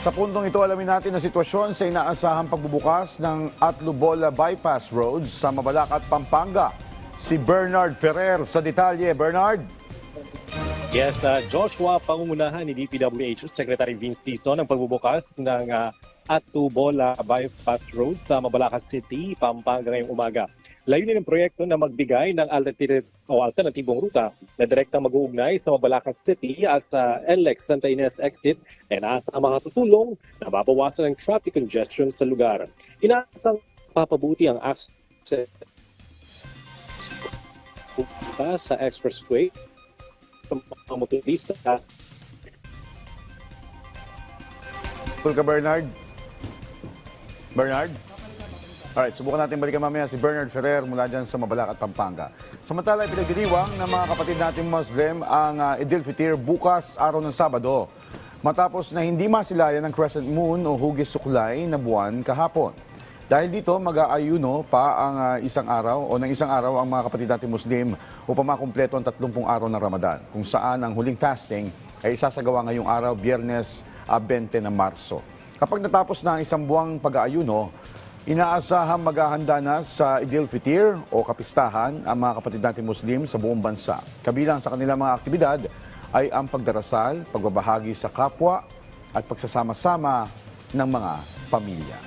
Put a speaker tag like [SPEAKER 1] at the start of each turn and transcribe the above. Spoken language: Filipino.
[SPEAKER 1] Sa puntong ito, alamin natin ang sitwasyon sa inaasahang pagbubukas ng Atlubola Bypass Road sa Mabalacat, Pampanga. Si Bernard Ferrer sa detalye. Bernard?
[SPEAKER 2] Yes, Joshua, pangungunahan ni DPWH Secretary Vince Dizon ang pagbubukas ng Atlubola Bypass Road sa Mabalacat City, Pampanga ngayong umaga. Layunin ng proyekto na magbigay ng alternatibong ruta na direktang mag-uugnay sa Mabalacat City at sa NLEX Santa Ines Exit na makatutulong na mabawasan ang traffic congestion sa lugar. Inaasang papabuti ang access sa expressway sa mga motorista.
[SPEAKER 1] Cool ka, Bernard? Bernard? Alright, subukan natin balikan mamaya si Bernard Ferrer mula dyan sa Mabalacat, Pampanga. Samantala, pinagdiriwang ng mga kapatid nating Muslim ang Eid al-Fitr bukas araw ng Sabado. Matapos na hindi masilayan ng crescent moon o hugis suklay na buwan kahapon. Dahil dito, mag-aayuno pa ang isang araw ang mga kapatid nating Muslim upang makumpleto ang 30 araw ng Ramadan, kung saan ang huling fasting ay isasagawa ngayong araw, Biyernes 20 ng Marso. Kapag natapos na ang isang buwang pag-aayuno, inaasahang maghahanda na sa Eid al-Fitr o kapistahan ang mga kapatid nating Muslim sa buong bansa. Kabilang sa kanilang mga aktibidad ay ang pagdarasal, pagbabahagi sa kapwa at pagsasama-sama ng mga pamilya.